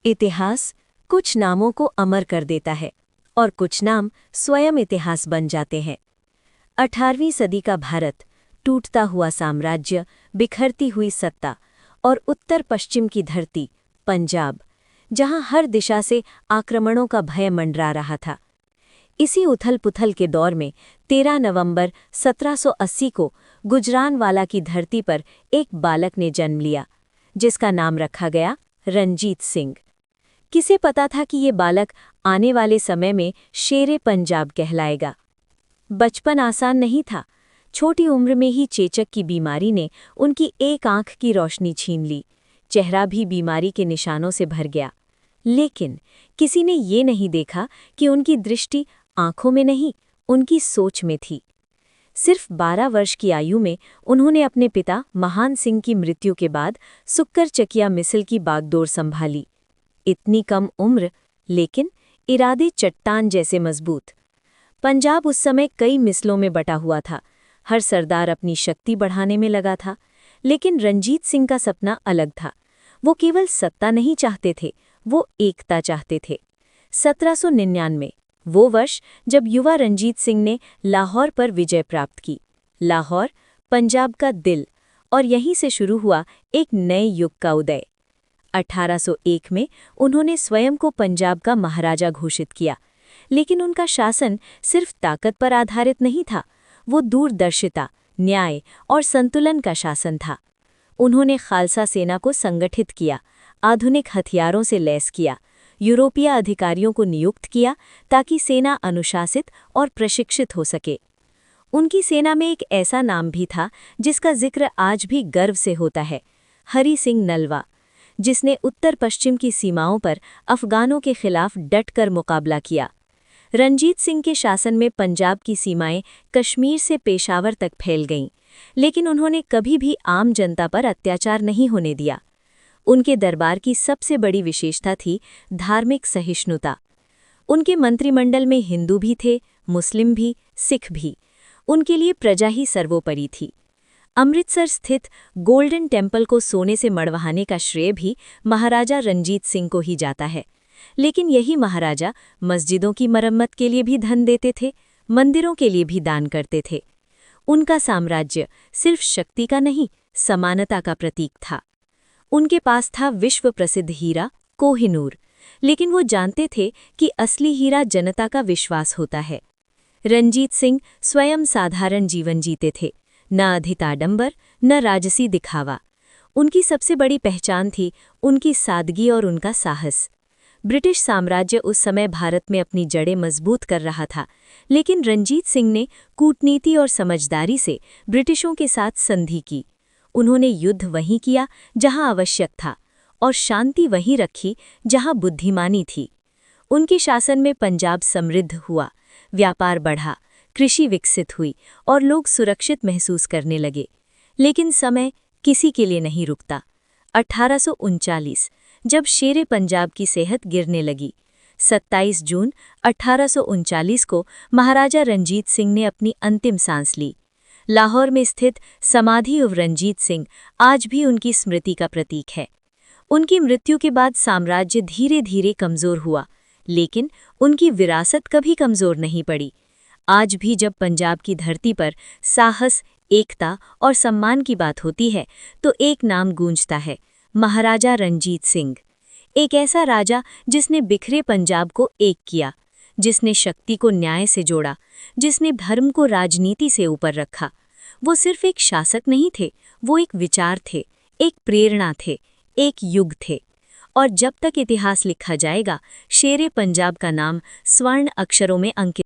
इतिहास कुछ नामों को अमर कर देता है और कुछ नाम स्वयं इतिहास बन जाते हैं। 18वीं सदी का भारत, टूटता हुआ साम्राज्य, बिखरती हुई सत्ता और उत्तर पश्चिम की धरती पंजाब, जहां हर दिशा से आक्रमणों का भय मंडरा रहा था। इसी उथल-पुथल के दौर में 13 नवंबर 1780 को गुजरानवाला की धरती पर एक बालक ने जन्म लिया, जिसका नाम रखा गया रंजीत सिंह। किसे पता था कि ये बालक आने वाले समय में शेरे पंजाब कहलाएगा। बचपन आसान नहीं था। छोटी उम्र में ही चेचक की बीमारी ने उनकी एक आंख की रोशनी छीन ली। चेहरा भी बीमारी के निशानों से भर गया। लेकिन किसी ने ये नहीं देखा कि उनकी दृष्टि आंखों में नहीं, उनकी सोच में थी। सिर्फ 12 वर्ष की आयु में उन्होंने अपने पिता महान सिंह की मृत्यु के बाद सुक्कर चकिया मिसल की बागडोर संभाली। इतनी कम उम्र, लेकिन इरादे चट्टान जैसे मजबूत। पंजाब उस समय कई मिसलों में बटा हुआ था। हर सरदार अपनी शक्ति बढ़ाने में लगा था, लेकिन रंजीत सिंह का सपना अलग था। वो केवल सत्ता नहीं चाहते थे, वो एकता चाहते थे। 1799, वो वर्ष जब युवा रंजीत सिंह ने लाहौर पर विजय प्राप्त की। लाहौर, पंजाब का दिल, और यहीं से शुरू हुआ एक नए युग का उदय। 1801 में उन्होंने स्वयं को पंजाब का महाराजा घोषित किया, लेकिन उनका शासन सिर्फ ताकत पर आधारित नहीं था, वो दूरदर्शिता, न्याय और संतुलन का शासन था। उन्होंने खालसा सेना को संगठित किया, आधुनिक हथियारों से लैस किया, यूरोपीय अधिकारियों को नियुक्त किया ताकि सेना अनुशासित और प्रशिक्षित हो सके। उनकी सेना में एक ऐसा नाम भी था जिसका जिक्र आज भी गर्व से होता है, हरि सिंह नलवा, जिसने उत्तर पश्चिम की सीमाओं पर अफगानों के खिलाफ डटकर मुकाबला किया। रंजीत सिंह के शासन में पंजाब की सीमाएं कश्मीर से पेशावर तक फैल गईं, लेकिन उन्होंने कभी भी आम जनता पर अत्याचार नहीं होने दिया। उनके दरबार की सबसे बड़ी विशेषता थी धार्मिक सहिष्णुता। उनके मंत्रिमंडल में हिंदू भी थे, मुस्लिम भी, सिख भी। उनके लिए प्रजा ही सर्वोपरि थी। अमृतसर स्थित गोल्डन टेम्पल को सोने से मढ़वाने का श्रेय भी महाराजा रंजीत सिंह को ही जाता है। लेकिन यही महाराजा मस्जिदों की मरम्मत के लिए भी धन देते थे, मंदिरों के लिए भी दान करते थे। उनका साम्राज्य सिर्फ शक्ति का नहीं, समानता का प्रतीक था। उनके पास था विश्व प्रसिद्ध हीरा कोहिनूर, लेकिन वो जानते थे कि असली हीरा जनता का विश्वास होता है। रंजीत सिंह स्वयं साधारण जीवन जीते थे, न अधिक आडंबर, न राजसी दिखावा। उनकी सबसे बड़ी पहचान थी उनकी सादगी और उनका साहस। ब्रिटिश साम्राज्य उस समय भारत में अपनी जड़ें मजबूत कर रहा था, लेकिन रंजीत सिंह ने कूटनीति और समझदारी से ब्रिटिशों के साथ संधि की। उन्होंने युद्ध वहीं किया जहां आवश्यक था, और शांति वहीं रखी जहां बुद्धिमानी थी। उनके शासन में पंजाब समृद्ध हुआ, व्यापार बढ़ा, कृषि विकसित हुई और लोग सुरक्षित महसूस करने लगे। लेकिन समय किसी के लिए नहीं रुकता। 1839, जब शेरे पंजाब की सेहत गिरने लगी। 27 जून 1839 को महाराजा रंजीत सिंह ने अपनी अंतिम सांस ली। लाहौर में स्थित समाधि ऑफ रंजीत सिंह आज भी उनकी स्मृति का प्रतीक है। उनकी मृत्यु के बाद साम्राज्य धीरे धीरे कमजोर हुआ, लेकिन उनकी विरासत कभी कमजोर नहीं पड़ी। आज भी जब पंजाब की धरती पर साहस, एकता और सम्मान की बात होती है, तो एक नाम गूंजता है, महाराजा रंजीत सिंह। एक ऐसा राजा जिसने बिखरे पंजाब को एक किया, जिसने शक्ति को न्याय से जोड़ा, जिसने धर्म को राजनीति से ऊपर रखा। वो सिर्फ एक शासक नहीं थे, वो एक विचार थे, एक प्रेरणा थे, एक युग थे। और जब तक इतिहास लिखा जाएगा, शेरे पंजाब का नाम स्वर्ण अक्षरों में अंकित